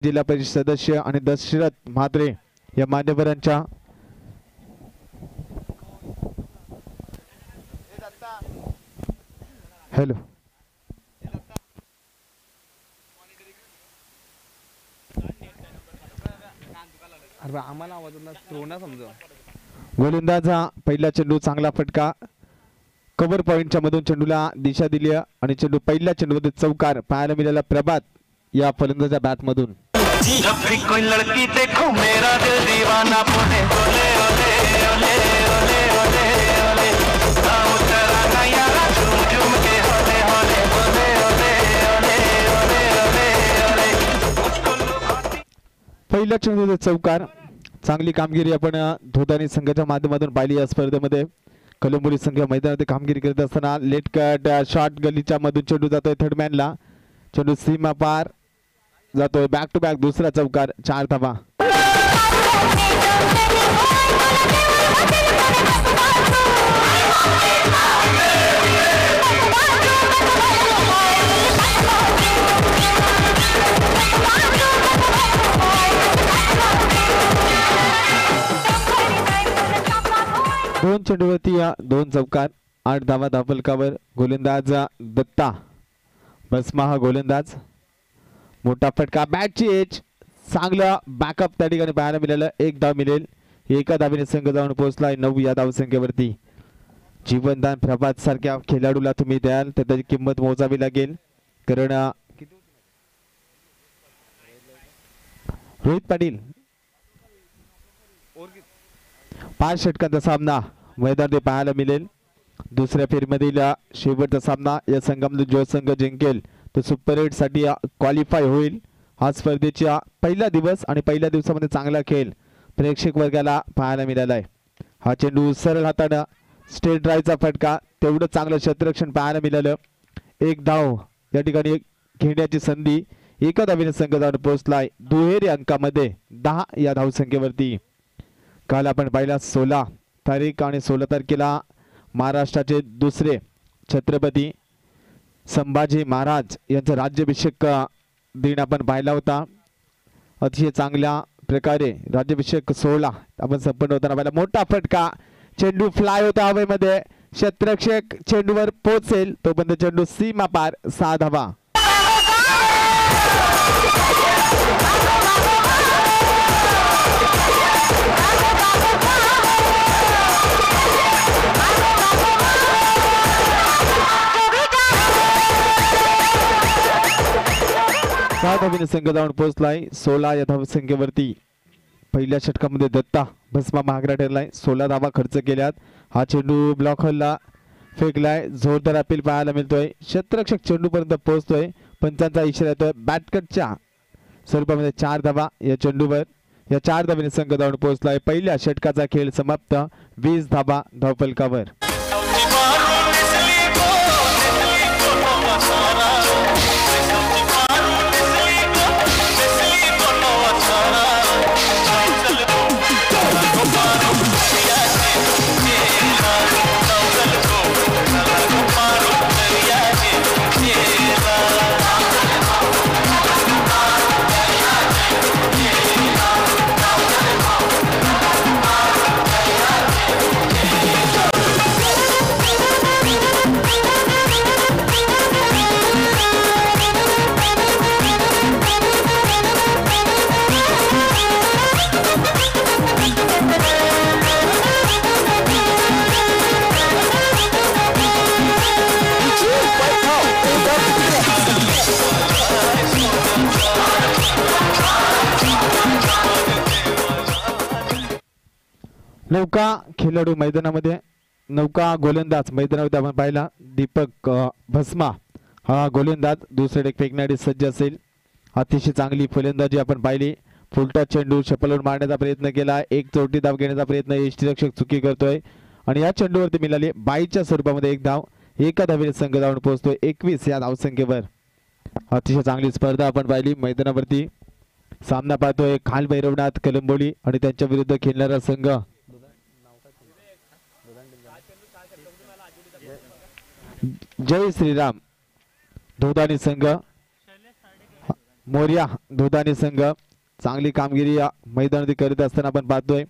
जिल्हा परिषद सदस्य आणि दशरथ म्हात्रे या मान्यवरांच्या हॅलो आम्हाला आवाज समजा गोलंदाजा पहिला चेंडू चांगला फटका कव्हर पॉइंटच्या मधून चेंडूला दिशा दिली आणि चेंडू पहिल्या चेंडूमध्ये चौकार पाहायला मिळाला प्रभात या फलंदाजा बॅट मधून पहिल्या चेंडूमध्ये चौकार चांगली कामगिरी आपण धोदानी संघाच्या माध्यमातून पाहिली या स्पर्धेमध्ये कलंबोली संघ मैदानात कामगिरी करत असताना लेट कट शॉट गलीच्या मधून चेंडू जातोय थर्डमॅनला चेंडू सीमा पार जातोय बॅक टू बॅक दुसरा चौकार 4 धावा दोन चेंडूवरती 2 चौकार 8 धावा धावफलकावर गोलंदाज दत्ता बसमा हा गोलंदाज मोठा फटका बॅटची एज चांगला बॅकअप त्या ठिकाणी पाहायला मिळालं 1 धाव मिळेल एका धावेने संघ जाऊन पोहोचलाय 9 या धावसंख्येवरती जीवनदान प्रभात सारख्या खेळाडूला तुम्ही द्याल तर त्याची किंमत मोजावी लागेल कारण रोहित पाटील 5 षटकांचा सामना मैदानात पाहायला मिळेल दुसऱ्या फेरीमधील शेवटचा सामना या संघामध्ये जो संघ जिंकेल तो सुपर 8 साठी क्वालिफाय होईल हा स्पर्धेचा पहिला दिवस आणि पहिल्या दिवसामध्ये चांगला खेळ प्रेक्षक वर्गाला पाहायला मिळाला आहे हा चेंडू सरळ हाताने स्टेट ड्राईव्हचा फटका तेवढं चांगलं क्षेत्ररक्षण पाहायला मिळालं 1 धाव या ठिकाणी घेण्याची संधी एका धावेने संघ जाऊन पोहोचलाय दुहेरी अंकामध्ये 10 या धावसंख्येवरती काल आपण पाहिला 16 तारीख आणि 16 तारखेला महाराष्ट्राचे दुसरे छत्रपती संभाजी महाराज यांचा राज्याभिषेक दिन आपण पाहिला होता अतिशय चांगल्या प्रकारे राज्याभिषेक सोहळा आपण संपन्न होताना पाहिला मोठा फटका चेंडू फ्लाय होता हवेमध्ये क्षेत्ररक्षक चेंडूवर पोहोचेल तोपर्यंत चेंडू सीमा पार 6 धावा धावेने संघ जाऊन पोहोचलाय 16 या धावसंख्येवरती पहिल्या षटकामध्ये दत्ता भस्मा महागडा ठरलाय 16 धावा खर्च केल्यात हा चेंडू ब्लॉक हॉलला फेकलाय जोरदार अपील पाहायला मिळतोय क्षेत्ररक्षक चेंडू पर्यंत पोहोचतोय पंचांचा इशारा येतोय बॅटकटच्या स्वरूपामध्ये 4 धावा या चेंडूवर या 4 धावेने संघ जाऊन पोहोचलाय पहिल्या षटकाचा खेळ समाप्त 20 धावा धावफलकावर नौका खेळाडू मैदानामध्ये नौका गोलंदाज मैदानामध्ये आपण पाहिला दीपक भस्मा हा गोलंदाज दुसरे डेक फेकण्यासाठी सज्ज असेल अतिशय चांगली फलंदाजी आपण पाहिली फुलटा चेंडू शपलवर मारण्याचा प्रयत्न केला एक चौटी धाव घेण्याचा प्रयत्न यष्टीरक्षक चुकी करतोय आणि या चेंडूवरती मिळाली बाईच्या स्वरूपामध्ये 1 धाव एका धावेने संघ जाऊन पोहोचतोय 21 या धावसंख्येवर अतिशय चांगली स्पर्धा आपण पाहिली मैदानावरती सामना पाहतोय खाल भैरवनाथ कलंबोली आणि त्यांच्या विरुद्ध खेळणारा संघ जय श्रीराम धोदानी संघ मोर्या दुधानी संघ चांगली कामगिरी या मैदानात करीत असताना आपण पाहतोय.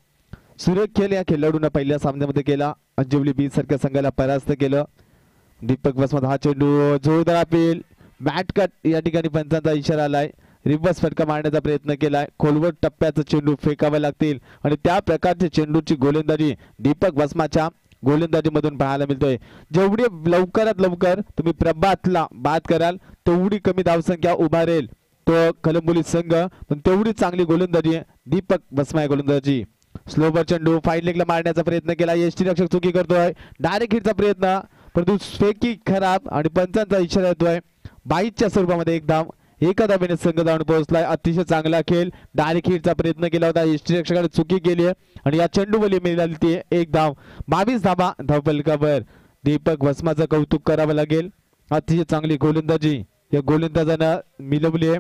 सुरेख खेळ या खेळाडूंना पहिल्या सामन्यामध्ये केला. अंजवली बी सारख्या संघाला परास्त केलं. दीपक वसमत हा चेंडू जोरदार अपील बॅट कट या ठिकाणी पंचांचा इशारा आलाय. रिव्हर्स फटका मारण्याचा प्रयत्न केलाय. खोलवर टप्प्याचा चेंडू फेकावे लागतील आणि त्या प्रकारची चेंडूची गोलंदाजी दीपक वसमाच्या गोलंदाजीमधून पाहायला मिळतोय. जेवढी लवकरात लवकर तुम्ही प्रभातला बाद कराल तेवढी कमी धावसंख्या उभारेल तो कलंबोली संघ, पण तेवढी चांगली गोलंदाजी दीपक वसमा गोलंदाजी. स्लोवर चेंडू फाईन लेगला मारण्याचा प्रयत्न केला. यष्टी रक्षक चुकी करतोय. डायरेक्ट हिटचा प्रयत्न परंतु फेकी खराब आणि पंचांचा इशारा येतोय. 22च्या स्वरूपामध्ये एक धाव. एका धावेने संघ धावून पोहोचलाय. अतिशय चांगला खेळ. डायरेक्ट हिटचा प्रयत्न केला होता. यष्टी रक्षकाने चुकी केली आहे आणि या चेंडूवली मिळाली ती एक धाव. 22 धावा धावफलकावर. दीपक वसमाचं कौतुक करावं लागेल. अतिशय चांगली गोलंदाजी या गोलंदाजानं मिळवली आहे.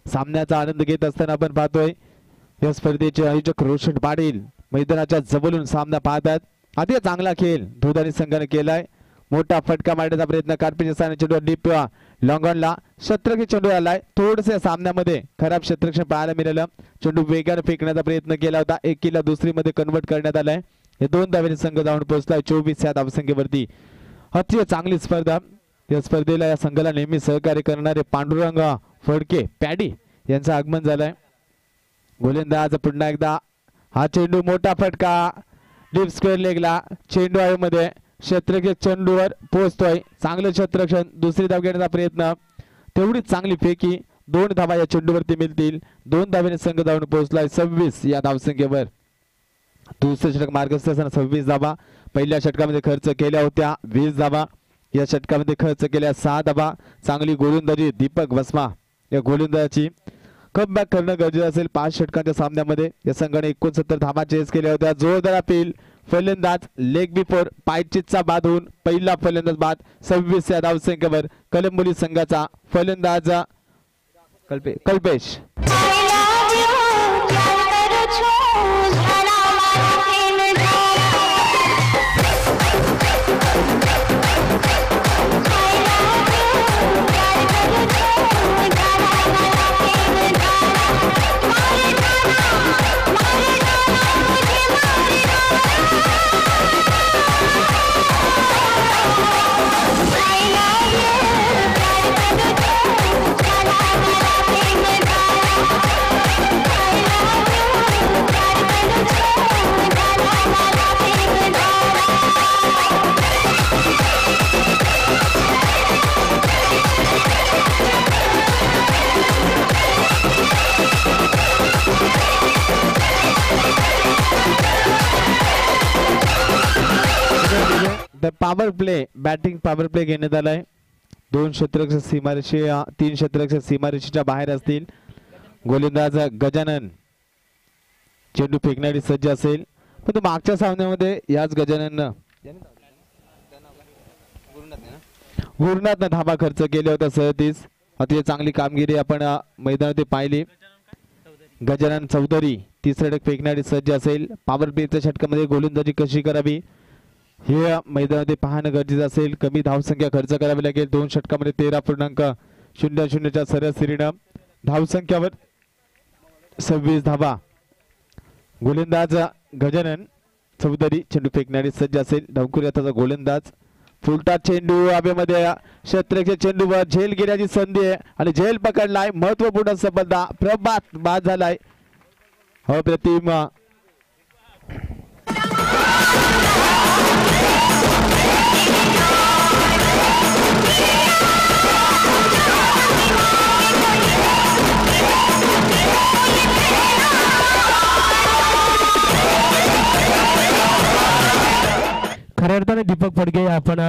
सामन्याचा आनंद घेत असताना आपण पाहतोय या स्पर्धेचे आयोजक रोशन पाटील मैदानाच्या जवळून सामना पाहतात. अतिशय चांगला खेळ दुधानी संघाने केलाय. मोठा फटका मारण्याचा प्रयत्न कार्पेटच्या स्थानी चेंडू डीप लॉंगॉनला शतरक्षक चेंडू आलाय. थोडसे सामन्यामध्ये खराब शतरक्षण पाहायला मिळालं. चेंडू वेगाने फेकण्याचा प्रयत्न केला होता. एकीला दुसरीमध्ये कन्वर्ट करण्यात आलाय. हे 2 धावेने संघ जाऊन पोहोचलाय 24 या धावसंख्येवरती. अतिशय चांगली स्पर्धा. या स्पर्धेला या संघाला नेहमी सहकार्य करणारे पांडुरंग फडके पॅडी यांचं आगमन झालंय. गोलंदाज पुन्हा एकदा हा चेंडू मोठा फटका डीप स्क्वेअर लेगला. चेंडू मध्ये क्षेत्ररक्षक चेंडूवर पोहोचतोय. चांगलं क्षेत्ररक्षण. दुसरी धाव घेण्याचा प्रयत्न. तेवढीच चांगली फेकी. 2 धावा या चेंडूवरती मिळतील. 2 धावेने संघ धावून पोहोचलाय 26 या धावसंख्येवर. दुसरं षटक मार्गस्थ असताना 26 धावा. पहिल्या षटकामध्ये खर्च केल्या होत्या 20 धावा. या षटकामध्ये खर्च केल्या 6 धावा. चांगली गोलंदाजी दीपक वसमा या गोलंदाजाची. कमबॅक करणं गरजेचं असेल 5 षटकांच्या सामन्यामध्ये. या संघाने 69 धावा चेस केल्या होत्या. जोरदार अपील. फलंदाज लेग बिफोर पायचीतचा बाद होऊन पहिला फलंदाज बाद. 26 या धावसंख्येवर कलंबोली संघाचा फलंदाज Kalpesh. Power play batting power play घेण्यात आलाय. 2 क्षेत्ररक्षक सीमारेषे 3 क्षेत्ररक्षक सीमारेषेच्या बाहेर असतील. गोलंदाज गजानन चेंडू फेकण्यासाठी सज्ज असेल. पण मागच्या सामन्यामध्ये याच गजानन गुरुनाथनं धावा खर्च केले होते 37. अतिशय चांगली कामगिरी आपण मैदानात पाहिली. गजानन चौधरी तिसरे षटक फेकण्यासाठी सज्ज असेल. पॉवर प्लेच्या षटकामध्ये गोलंदाजी कशी करावी हे मैदानात पाहणं गरजेचं असेल. कमी धावसंख्या खर्च करावी लागेल. 2 षटकामध्ये 13.00च्या सरासरीनं धावसंख्यावर 26 धावा. गोलंदाज गजानन चौधरी चेंडू फेकण्यासाठी सज्ज असेल. धावकुर्याचा गोलंदाज. फुलटा चेंडू हवेमध्ये क्षेत्ररक्षक चेंडूवर झेल घेण्याची संधी आहे आणि झेल पकडलाय. महत्वपूर्ण सफलता. प्रभात बाद झालाय. अप्रतिम खऱ्या अर्थाने दीपक फडके आपण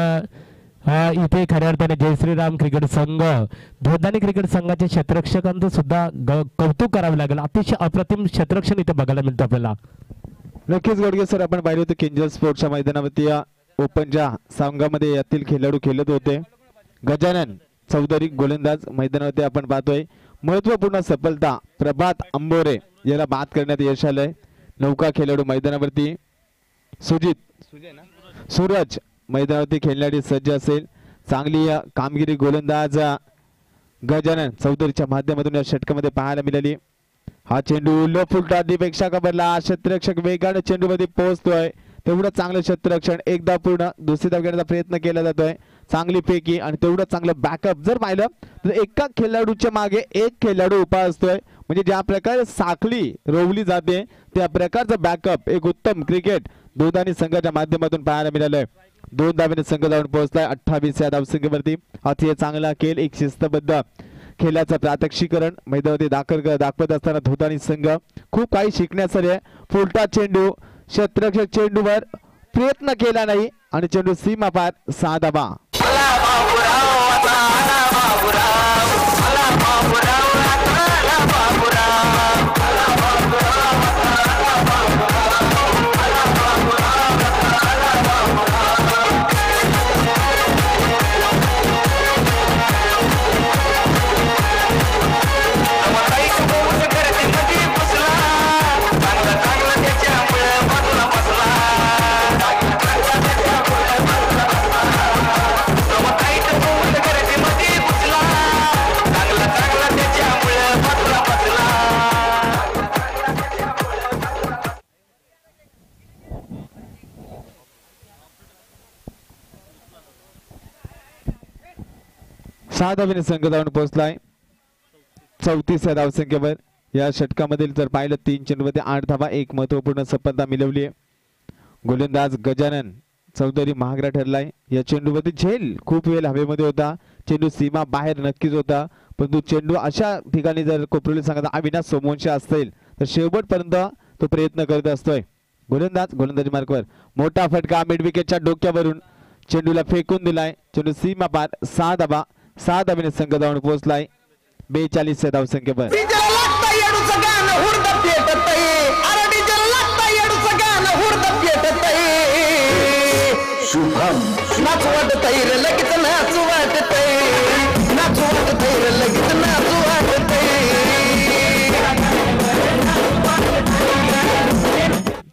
इथे खऱ्या अर्थाने जय श्रीराम क्रिकेट संघ धोदानी क्रिकेट संघाच्या क्षेत्ररक्षकांचं सुद्धा कौतुक करावं लागेल. अतिशय अप्रतिम क्षेत्ररक्षण इथे बघायला मिळतं आपल्याला. नक्कीच गडगे सर, आपण पाहिले होते किंजल स्पोर्ट्सच्या मैदानावरती ओपनच्या संघामध्ये यातील खेळाडू खेळत होते. गजानन चौधरी गोलंदाज मैदानावरती आपण पाहतोय. महत्वपूर्ण सफलता प्रभात अंबोरे याला बाद करण्यात यश आलंय. नौका खेळाडू मैदानावरती. सूरज मैदानावरती खेळण्यासाठी सज्ज असेल. चांगली कामगिरी गोलंदाज गजानन चौधरीच्या माध्यमातून या षटकामध्ये पाहायला मिळाली. हा चेंडू लो फुलटॉपपेक्षा कबरला. क्षेत्ररक्षक वेगाने चेंडूमध्ये पोहोचतोय. तेवढं चांगलं क्षेत्ररक्षण. एकदा पूर्ण दुसरी धाव घेण्याचा प्रयत्न केला जातोय. चांगली फेकी आणि तेवढं चांगलं बॅकअप. जर पाहिलं तर एका खेळाडूच्या मागे एक खेळाडू उभा असतोय. म्हणजे ज्या प्रकारे साखळी रोवली जाते त्या प्रकारचं बॅकअप एक उत्तम क्रिकेट दोन्ही संघाच्या माध्यमातून पाहायला मिळालंय. 2 धावेने संघ जाऊन पोहोचलाय 28 या धावसंख्येवरती. अतिशय चांगला खेळ, एक शिस्तबद्ध खेळाचं प्रात्यक्षिकरण मैदानावरती दाखवत असताना धोतानी संघ खूप काही शिकण्यासारखे. फुलटा चेंडू, क्षेत्ररक्षक चेंडूवर प्रयत्न केला नाही आणि चेंडू सीमा पार. 6 धावा. धावेने संघ जाऊन पोहोचलाय 34 या धावसंख्येवर. या षटकामधील जर पाहिलं 3 चेंडूमध्ये 8 धावा, एक महत्वपूर्ण सफलता मिळवली आहे. गोलंदाज गजानन चौधरी महागडा ठरलाय. या चेंडूवरती झेल खूप वेळ हवेमध्ये होता. चेंडू सीमा बाहेर नक्कीच होता, परंतु चेंडू अशा ठिकाणी जर कोपरवली संघाचा अविनाश सोमवंशी असेल तर शेवटपर्यंत तो प्रयत्न करत असतोय. गोलंदाजी मार्कवर मोठा फटका मिड विकेटच्या डोक्यावरून चेंडूला फेकून दिलाय. चेंडू सीमा पार. 6 धावा. 6 धावेने संघ जाऊन पोहोचलाय 42 या धावसंख्येवर.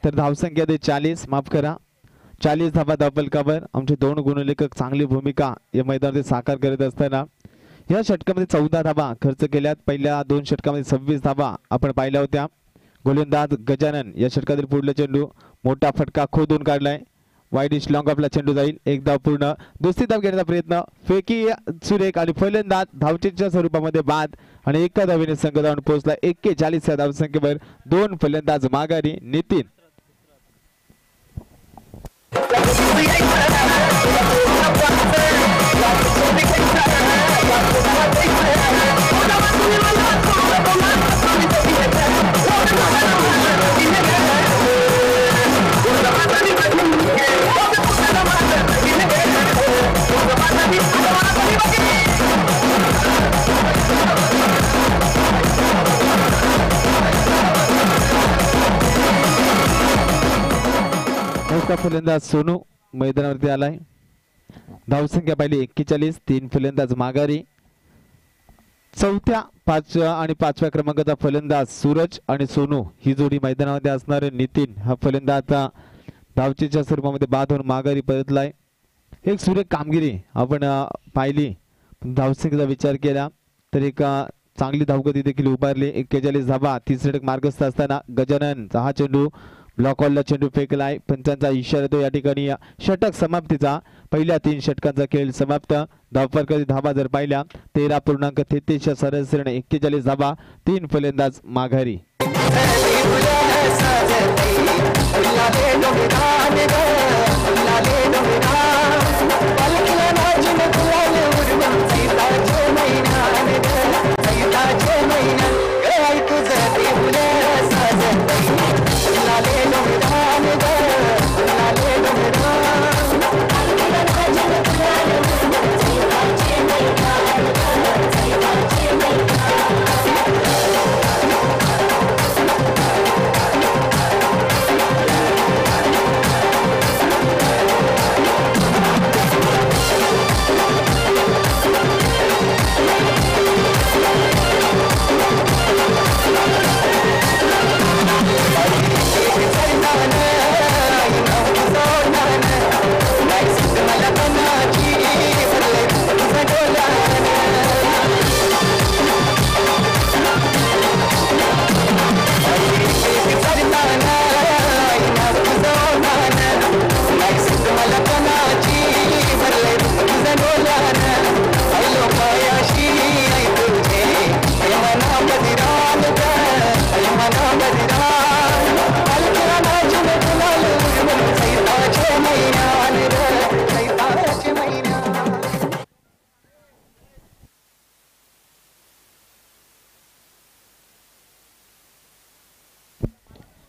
तर धावसंख्या 40, माफ करा 40 धावा धावफलकावर. आमचे 2 गुणलेखक चांगली भूमिका या मैदानात साकार करत असताना या षटकामध्ये 14 धावा खर्च केल्यात. पहिल्या 2 षटकामध्ये 26 धावा आपण पाहिल्या होत्या. गोलंदाज गजानन या षटकातील पुढला चेंडू मोठा फटका खोदून काढलाय. वाईडिश लॉंग ऑफला चेंडू जाईल. एक धाव पूर्ण. दुसरी धाव घेण्याचा प्रयत्न. फेकी सुरेख आणि फलंदाज धावचीच्या स्वरूपामध्ये बाद आणि एका धावेने संघ जाऊन पोहोचला 41 या धावसंख्येवर. 2 फलंदाज माघारी. नितीन फलंदाज सोनू मैदानावरती आलाय. धावसंख्या पाहिली 41. 3 फलंदाज माघारी. 4थ्या 5व्या आणि 5व्या क्रमांकाचा फलंदाज सूरज आणि सोनू ही जोडी मैदानामध्ये असणारे. नितीन हा फलंदाज धावचीच्या स्वरूपामध्ये बाद होऊन माघारी परतलाय. एक सुरेख कामगिरी आपण पाहिली. धावसंख्येचा विचार केला तर एक चांगली धावगती देखील उभारली. 41 धावा. 3 षटक मार्गस्थ असताना गजाननचा हा चेंडू ब्लॉक ऑलला चेंडू फेकलाय. पंचांचा इशारा तो या ठिकाणी षटक समाप्तीचा. पहिल्या 3 षटकांचा खेळ समाप्त. धावफलकाची धावा जर पाहिल्या 13.33 सरासरीने 41 धावा. 3 फलंदाज माघारी.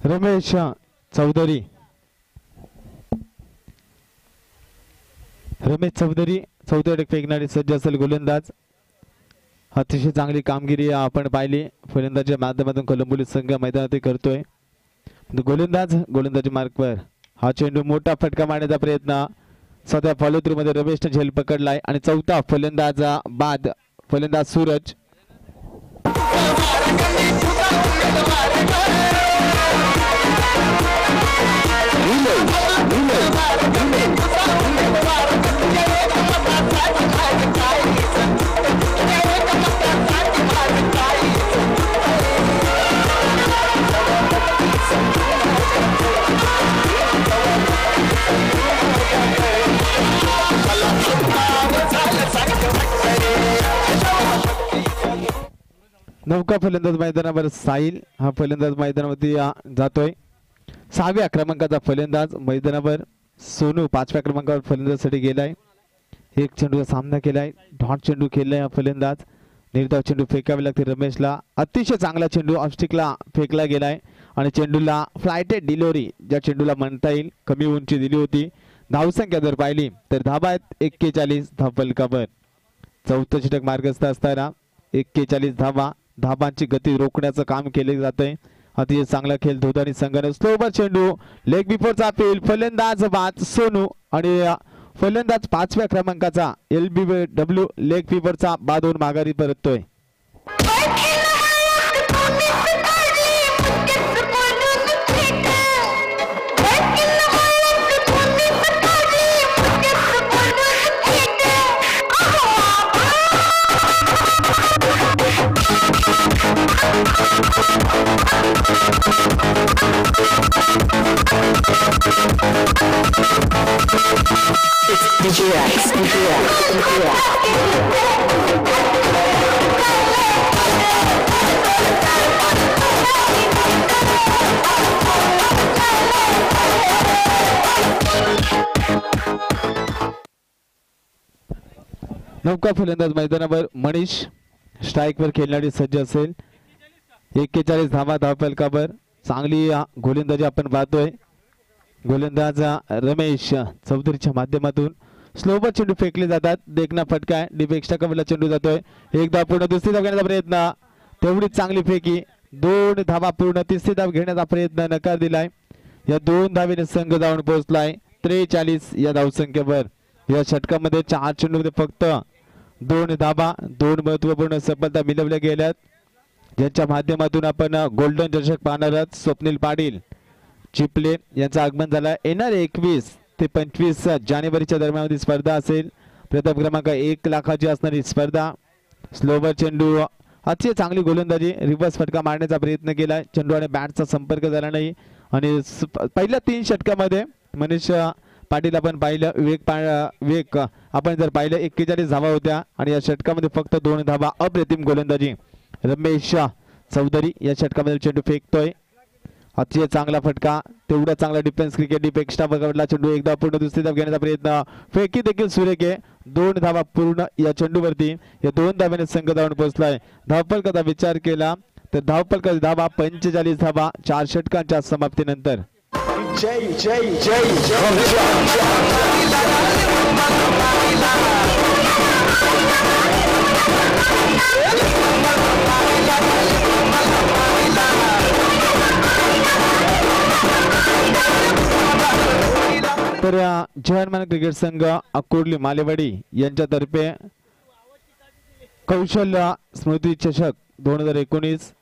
रमेश चौधरी चौथ्या फेकणारी सज्ज असेल गोलंदाज. अतिशय चांगली कामगिरी आपण पाहिली फलंदाजीच्या माध्यमातून कोलंबोली संघ मैदानात करतोय. गोलंदाजी मार्कवर हा चेंडू मोठा फटका मारण्याचा प्रयत्न सध्या फॉलो थ्रू मध्ये रमेशने झेल पकडलाय आणि चौथा फलंदाजा बाद फलंदाज सूरज. नौका फलंदाज मैदानावर साहिल हा फलंदाज मैदानावरती जातोय. 6व्या क्रमांकाचा फलंदाज मैदानावर सोनू 5व्या क्रमांकावर फलंदाजीसाठी गेलाय. एक चेंडूचा सामना केलाय. डॉट चेंडू खेळलाय हा फलंदाज. निर्धाव चेंडू फेकावे लागते रमेशला. अतिशय चांगला चेंडू ऑफस्टिकला फेकला गेलाय आणि चेंडूला फ्लायटेड डिलिव्हरी ज्या चेंडूला म्हणता येईल कमी उंची दिली होती. धावसंख्या जर पाहिली तर धाबा आहेत 41 धावफलकावर. चौथं षटक मार्गस्थ असताना 41 धाबांची गती रोखण्याचं काम केले जाते. अतिशय चांगला खेळ धोतानी संघाने स्लोवर चेंडू लेग बिफोरचा अपील फलंदाज बाद सोनू आणि फलंदाज 5व्या क्रमांकाचा LBW लेग बिफोरचा बाद होऊन माघारी परततोय. नौका फलंदाज मैदानावर मनीष स्ट्राईकवर खेळणारी सज्ज असेल. 41 धावफलकावर चांगली गोलंदाजी आपण पाहतोय. गोलंदाज रमेश चौधरीच्या माध्यमातून स्लोवर चेंडू फेकले जातात. देखना फटका डीप एक्स्ट्रा कव्हरला चेंडू जातोय. एक धाव पूर्ण दुसरी धाव घेण्याचा प्रयत्न तेवढीच चांगली फेकी. 2 धावा पूर्ण तिसरी धाव घेण्याचा प्रयत्न नकार दिलाय. या 2 धावेने संघ जाऊन पोहोचलाय 43 या धावसंख्येवर. या षटकामध्ये 4 चेंडूमध्ये फक्त 2 धावा 2 महत्वपूर्ण सफलता मिळवल्या गेल्यात ज्यांच्या माध्यमातून आपण गोल्डन चषक पाहणार आहोत. स्वप्नील पाटील चिपले यांचं आगमन झालं. येणार 21 ते 25 जानेवारीच्या दरम्यान स्पर्धा असेल. प्रथम क्रमांक 1 लाखाची असणारी स्पर्धा. स्लोवर चेंडू अतिशय चांगली गोलंदाजी रिव्हर्स फटका मारण्याचा प्रयत्न केला. चेंडू आणि बॅटचा संपर्क झाला नाही आणि पहिल्या 3 षटकामध्ये मनीष पाटील आपण पाहिलं वेग आपण जर पाहिलं 41 धावा होत्या आणि या षटकामध्ये फक्त 2 धावा. अप्रतिम गोलंदाजी रमेश चौधरी या षटकामध्ये चेंडू फेकतोय. अतिशय चांगला फटका तेवढा चांगला डिफेन्स क्रिकेट डीप एक्स्ट्रा पकडला चेंडू. एकदा पूर्ण दुसरी धाव घेण्याचा प्रयत्न फेकी देखील सुरेख आहे. 2 धावा पूर्ण या चेंडूवरती. या 2 धाव्याने संघ जाऊन पोहोचलाय. धावफलकाचा विचार केला तर धावफलकाची धावा 45 धावा 4 षटकांच्या समाप्तीनंतर. जय जय जय तर जवाहरमान क्रिकेट संघ अकोर्ली मालेवाडी यांच्यातर्फे कौशल्य स्मृती चषक 2019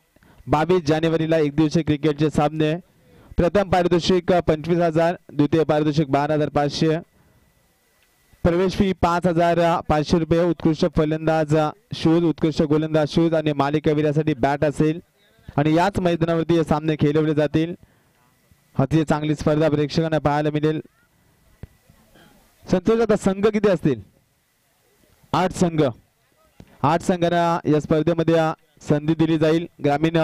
22 जानेवारीला एक दिवसीय क्रिकेटचे सामने. प्रथम पारितोषिक 25,000, द्वितीय पारितोषिक 12,500, प्रवेश फी 5,500 रुपये. उत्कृष्ट फलंदाज शूज, उत्कृष्ट गोलंदाज शूज आणि मालिकावीरासाठी बॅट असेल आणि याच मैदानावरती हे सामने खेळवले जातील. अतिशय चांगली स्पर्धा प्रेक्षकांना पाहायला मिळेल. संतोष आता संघ किती असतील? 8 संघ. 8 संघांना या स्पर्धेमध्ये संधी दिली जाईल. ग्रामीण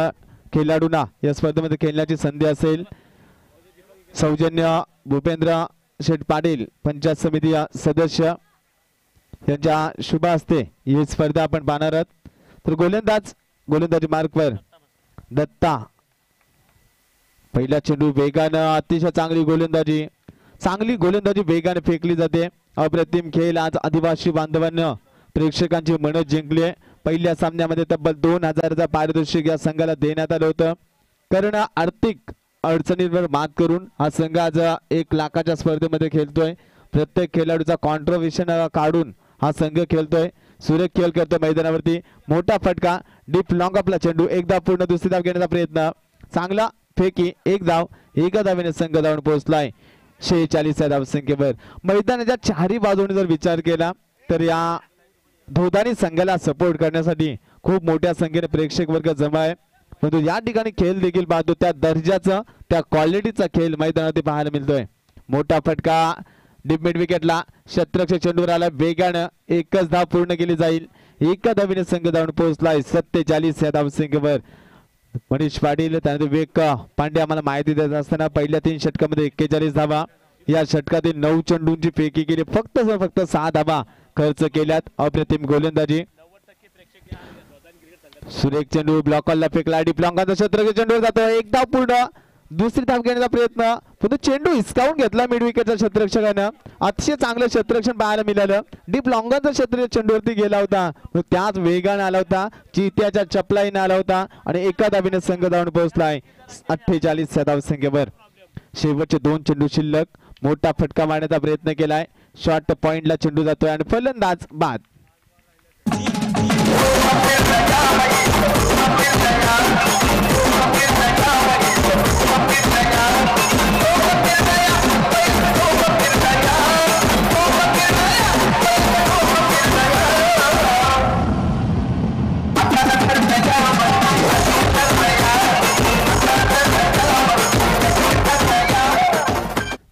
खेळाडूंना या स्पर्धेमध्ये खेळण्याची संधी असेल. सौजन्य भूपेंद्र शेठ पाटील पंचायत समिती सदस्य यांच्या शुभ हस्ते ही स्पर्धा आपण पाहणार आहोत. तर गोलंदाजी मार्कवर दत्ता पहिला चेंडू वेगानं, अतिशय चांगली गोलंदाजी वेगाने फेकली जाते. अप्रतिम खेळ आज आदिवासी बांधवांना प्रेक्षकांची मन जिंकली आहे. पहिल्या सामन्यामध्ये तब्बल 2000चा पारितोषिक या संघाला देण्यात आलं होतं. कारण आर्थिक अडचणींवर मात करून हा संघ आज 1 लाखाच्या स्पर्धेमध्ये खेळतोय. प्रत्येक खेळाडूचा कॉन्ट्रिब्युशन काढून हा संघ खेळतोय. सुरेख खेळ करतोय मैदानावरती. मोठा फटका, डीप लॉंग आपला चेंडू, एक धाव पूर्ण, दुसरी धाव घेण्याचा प्रयत्न, चांगला फेकी, एक धाव, एका धावेने संघ धावून पोहोचलाय 46 या धावसंख्येवर. मैदानाच्या चारही बाजूने जर विचार केला तर या धोदानी संघाला सपोर्ट करण्यासाठी खूप मोठ्या संख्येने प्रेक्षक वर्ग जमा आहे. परंतु या ठिकाणी खेळ देखील पाहतो त्या दर्जाचा, त्या क्वालिटीचा खेळ मैदानात पाहायला मिळतोय. मोठा फटका डीप मिड विकेटला, शतरक्षक चेंडूवर आला वेगानं, एकच धाव पूर्ण केली जाईल. एका धावेने संघ धावून पोहोचलाय 47 या धावसंख्येवर. मनीष पाटील त्यानंतर विवेक पांडे आम्हाला माहिती देत असताना पहिल्या 3 षटकामध्ये 41 धावा, या षटकातील 9 चेंडूंची फेकी केली, फक्त 6 धावा खर्च केल्यात. अप्रतिम गोलंदाजी. सुरेख चेंडू ब्लॉकरला फेकला, डीप लॉंगाचा शतरक्षक चेंडूवर जातो, एक धाव पूर्ण, दुसरी धाव घेण्याचा प्रयत्न, पण चेंडू हिसकावून घेतला मिड विकेटच्या शतरक्षकानं. अतिशय चांगलं शतरक्षण पाहायला मिळालं. डीप लॉंगाचा शतरक्षक चेंडूवरती गेला होता, त्याच वेगाने आला होता, चित्याच्या चपलाईने आला होता आणि एका धावेने संघ धावून पोहोचलाय 48 या धावसंख्येवर. शेवटचे 2 चेंडू शिल्लक. मोठा फटका मारण्याचा प्रयत्न केलाय, शॉर्ट पॉइंटला चेंडू जातोय आणि फलंदाज बाद.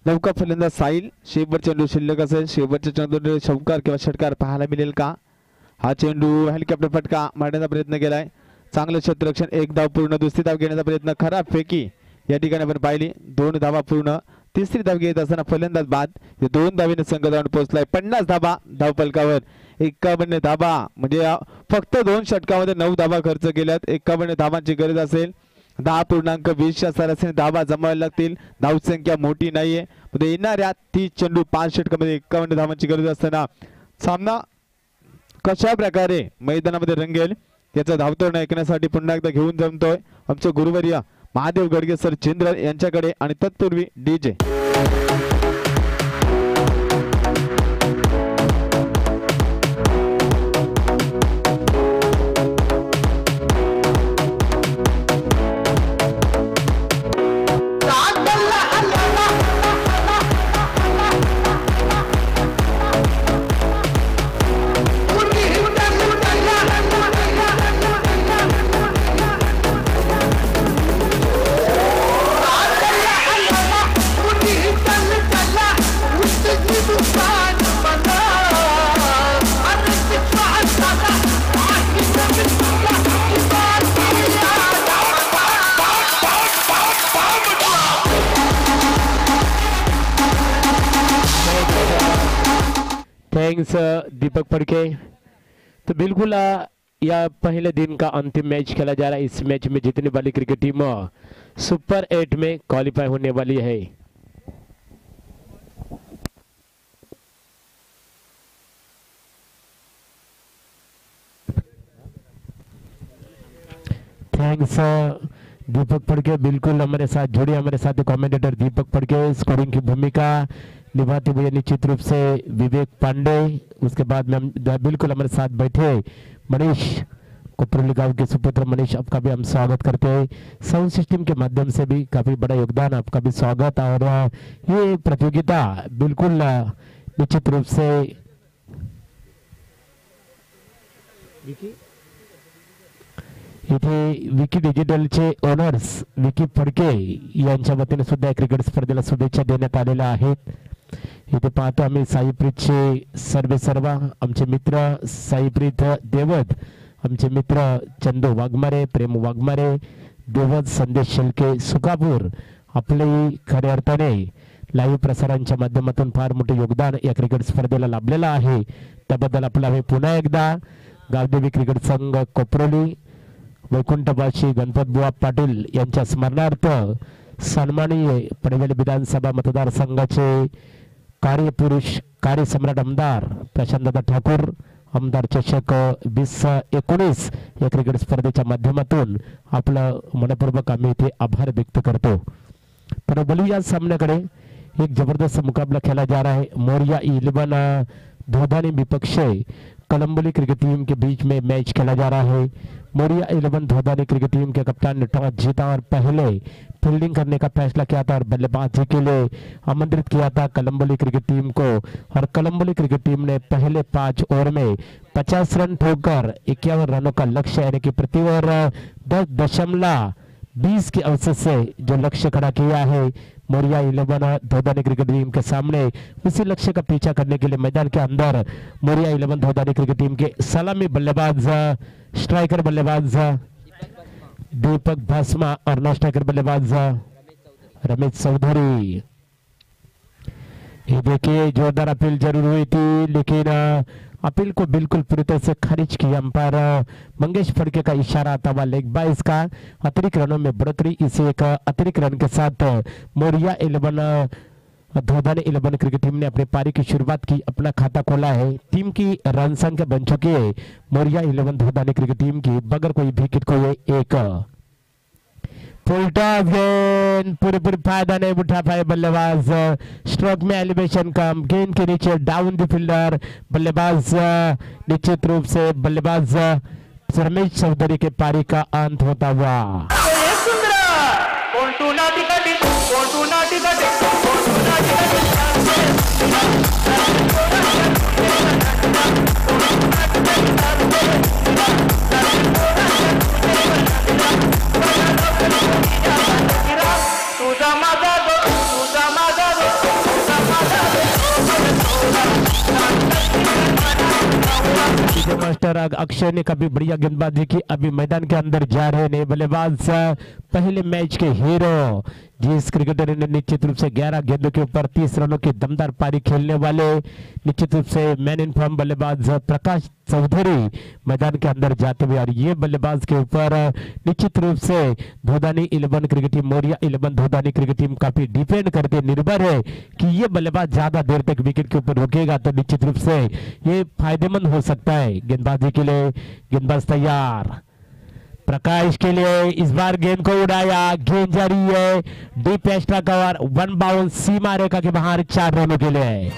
नौका फलंदाज साहिल. शेवटचा चेंडू शिल्लक असेल, शेवटच्या चेंडूवर चौकार किंवा षटकार पाहायला मिळेल का? हा चेंडू हेलिकॉप्टर फटका मारण्याचा प्रयत्न केलाय, चांगलं क्षेत्ररक्षण, एक धाव पूर्ण, दुसरी धाव घेण्याचा प्रयत्न, खराब फेकी या ठिकाणी आपण पाहिली. 2 धावा पूर्ण, तिसरी धाव घेत असताना फलंदाज बाद. 2 धावेने संघ धावून पोहोचलाय 50 धावा धावफलकावर. 51 धावा म्हणजे फक्त 2 षटकामध्ये 9 धावा खर्च केल्यात. 51 धावांची गरज असेल. 10.20 सरासरी धावा जमावायला लागतील. धावसंख्या मोठी नाहीये. येणाऱ्या 30 चेंडू 5 षटकामध्ये 51 धावांची गरज असताना सामना कशा प्रकारे मैदानामध्ये रंगेल याचा धावतोड ऐकण्यासाठी पुन्हा एकदा घेऊन जमतोय आमचे गुरुवर्य महादेव गडगे सर चंद्र यांच्याकडे आणि तत्पूर्वी डीजे. थैंक्स दीपक फड़के। तो बिल्कुल यह पहले दिन का अंतिम मैच खेला जा रहा है। इस मैच में जीतने वाली क्रिकेट टीम सुपर 8 में क्वालिफाई होने वाली है। थैंक्स दीपक फड़के। बिल्कुल हमारे साथ जुड़े, हमारे साथ कमेंटेटर दीपक फड़के। स्कोरिंग की भूमिका निभाते हुए निश्चित रूप से विवेक पांडे। उसके बाद में हम बिल्कुल हमारे साथ बैठे मनीष कोपरली गांव के सुपुत्र मनीष, आपका भी हम स्वागत करते हैं। साउंड सिस्टम के माध्यम से भी काफी बड़ा योगदान, आपका भी स्वागत। और ये प्रतियोगिता बिल्कुल निश्चित रूप से इथे विकी डिजिटलचे ओनर्स विकी फडके यांच्या वतीने सुद्धा क्रिकेट स्पर्धेला शुभेच्छा देण्यात आलेल्या आहेत। इथे पाहतो आम्ही साईप्रीतचे सर्व आमचे मित्र साईप्रीत देवत, आमचे मित्र चंदू वाघमारे, प्रेम वाघमारे, देवत, संदेश शेलके, सुकापूर आपले खऱ्या अर्थाने लाईव्ह प्रसारांच्या माध्यमातून फार मोठे योगदान या क्रिकेट स्पर्धेला लाभलेलं आहे। त्याबद्दल आपला पुन्हा एकदा गावदेवी क्रिकेट संघ कोपरोली वैकुंठवासी गणपतबुवा पाटील यांच्या स्मरणार्थ सन्माननीय पनवेल विधानसभा मतदारसंघाचे कार्यपुरुष कार्यसम्राट आमदार प्रशांतदादा ठाकूर आमदार चषक 2019 या क्रिकेट स्पर्धेच्या माध्यमातून आपलं मनपूर्वक आम्ही इथे आभार व्यक्त करतो। पण बोलू या सामन्याकडे एक जबरदस्त मुकाबला खेला जा रहा है। मोरिया 11 धोधानी विपक्ष कलम्बोली क्रिकेट टीम के बीच में मैच खेला जा रहा है। मोरिया 11 धोधानी क्रिकेट टीम के कप्तान ने टॉस जीता और पहले फील्डिंग करने का फैसला किया था और बल्लेबाजी के लिए आमंत्रित किया था कलम्बोली क्रिकेट टीम को। और कलम्बोली क्रिकेट टीम ने पहले 5 ओवर में 50 रन ठोकर 51 रनों का लक्ष्य यानी कि प्रति ओवर 10.20 के अवसर से जो लक्ष्य खड़ा किया है मोरिया 11 धोधानी क्रिकेट टीम के सामने, उसी लक्ष्य का पीछा करने के लिए मैदान के अंदर मोरिया 11 धोधानी क्रिकेट टीम के सलामी बल्लेबाज स्ट्राइकर बल्लेबाज दीपक भास्मा और नॉन स्ट्राइकर बल्लेबाज रमेश चौधरी। ये देखिए जोरदार अपील जरूर हुई थी लेकिन अपील को बिल्कुल पूरी तरह से खारिज किया अंपायर मंगेश फड़के का इशारा आता हुआ लेग बाइस का अतिरिक्त रनों में बढ़ोतरी। इसे एक अतिरिक्त रन के साथ मोरिया 11 धोधानी 11 क्रिकेट टीम ने अपनी पारी की शुरुआत की, अपना खाता खोला है। टीम की रन संख्या बन चुकी है मोरिया 11 धोधानी क्रिकेट टीम की बगैर कोई विकेट को ये एक फुलटा गेंद पूरी फायदा नहीं उठा पाए बल्लेबाज। स्ट्रोक में एलिवेशन कम, गेंद के नीचे डाउन द फील्डर बल्लेबाज निश्चित रूप से बल्लेबाज रमेश चौधरी के पारी का अंत होता हुआ। मास्टर अक्षय ने कभी बढ़िया गेंदबाजी की, अभी मैदान के अंदर जा रहे हैं बल्लेबाज पहले मैच के हीरो जिस क्रिकेटर ने निश्चित रूप से 11 गेंदों के ऊपर 30 रनों की दमदार पारी खेलने वाले निश्चित रूप से मैन इन फॉर्म बल्लेबाज प्रकाश चौधरी मैदान के अंदर जाते हुए और ये बल्लेबाज के ऊपर निश्चित रूप से Dhodhani 11 cricket team Moriya 11 Dhodhani cricket team काफी डिपेंड करते निर्भर है कि ये बल्लेबाज ज्यादा देर तक विकेट के ऊपर रुकेगा तो निश्चित रूप से ये फायदेमंद हो सकता है। गेंदबाजी के लिए गेंदबाज तैयार, प्रकाश के लिए इस बार गेंद को उड़ाया, गेंद जा रही है डीप एक्स्ट्रा कवर 1 बाउंस सीमा रेखा के बाहर 4 रनों के लिए।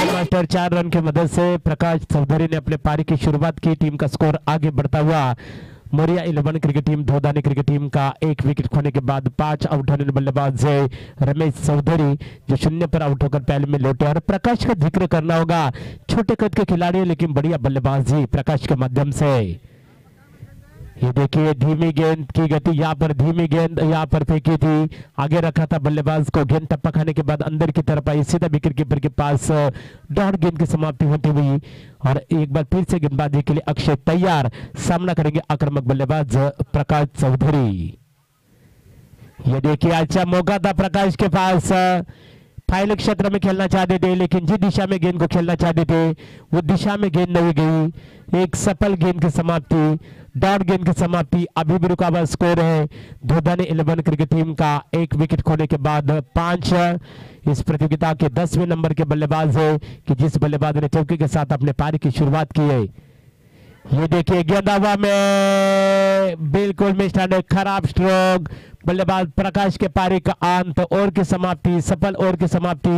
मास्टर 4 रन की मदद से प्रकाश चौधरी ने अपने पारी की शुरुआत की। टीम का स्कोर आगे बढ़ता हुआ Moriya 11 cricket team Dhodhani cricket team का 1 विकेट खोने के बाद 5 आउट होने बल्लेबाज है रमेश चौधरी जो 0 पर आउट होकर पहले में लौटे। और प्रकाश का जिक्र करना होगा, छोटे कद के खिलाड़ी लेकिन बढ़िया बल्लेबाजी प्रकाश के माध्यम से। ये देखिए धीमी गेंद की गति, यहाँ पर धीमी गेंद यहाँ पर फेंकी थी, आगे रखा था बल्लेबाज को, गेंद टप्पा खाने के बाद अंदर की तरफ आई, सीधा विकेट कीपर के पास डॉट गेंद की समाप्ति होती हुई। और एक बार फिर से गेंदबाजी के लिए अक्षय तैयार, सामना करेंगे आक्रामक बल्लेबाज प्रकाश चौधरी। ये देखिए अच्छा मौका था प्रकाश के पास, फाइनल क्षेत्र में खेलना चाहते थे लेकिन जिस दिशा में गेंद को खेलना चाहते थे वो दिशा में गेंद नहीं गई। एक सफल गेंद की समाप्ति, डॉट गेंद की समाप्ति। अभी भी रुका हुआ स्कोर है धोधानी 11 क्रिकेट टीम का 1 विकेट खोने के बाद 5 इस प्रतियोगिता के 10वें नंबर के बल्लेबाज है कि जिस बल्लेबाज ने चौके के साथ अपने पारी की शुरुआत की है। ये देखिए गेंद हवा में बिल्कुल मिस, खराब स्ट्रोक, बल्लेबाज प्रकाश के पारी का अंत, ओवर की समाप्ति, सफल ओवर की समाप्ति।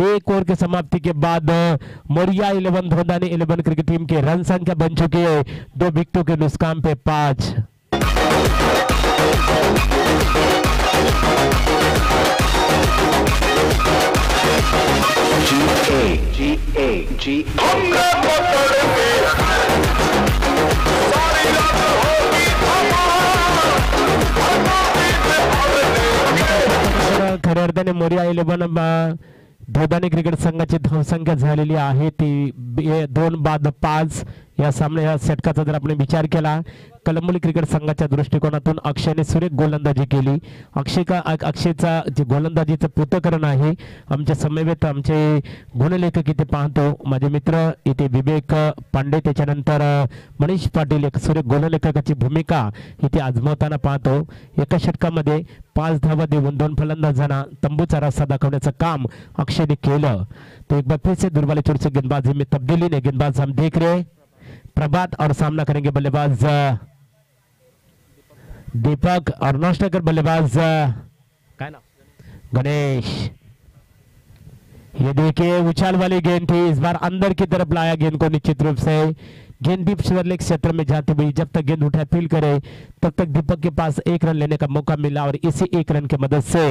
1 ओवर की समाप्ति के बाद मोरिया 11 धोधानी 11 क्रिकेट टीम के रन संख्या बन चुकी है 2 विकेटों के नुकसान पे 5। खऱ्या अर्थाने मोरिया 11 धोधानी क्रिकेट संघाची धावसंख्या झालेली आहे ती 2 बाद 5 या सामने या षटकाचा जर आपण विचार केला कलंबोली क्रिकेट संघाच्या दृष्टिकोनातून अक्षयने सुरेख गोलंदाजी केली. अक्षयचा जे गोलंदाजीचं पृथक्करण आहे आमच्या समवेत आमचे गुणलेखक इथे पाहतो माझे मित्र इथे विवेक पांडे त्याच्यानंतर मनीष पाटील एक सुरेख गोललेखकाची भूमिका इथे आजमावताना पाहतो. एका षटकामध्ये 5 धावा देऊन 2 फलंदाजांना तंबूचा रस्ता दाखवण्याचं काम अक्षयने केलं. तो एक बार फिर से दुर्बाले चोर से गेंदबाजी में तब्दीली ने गेंदबाज हम देख रहे प्रभात और सामना करेंगे बल्लेबाज दीपक और नौस्ट्राइकर बल्लेबाज क्या नाम गणेश. ये देखिए उछाल वाली गेंद थी इस बार अंदर की तरफ लाया गेंद को निश्चित रूप से गेंद डीप स्वर क्षेत्र में जाती हुई जब तक गेंद उठा फील करे तब तक दीपक के पास 1 रन लेने का मौका मिला और इसी 1 रन की मदद से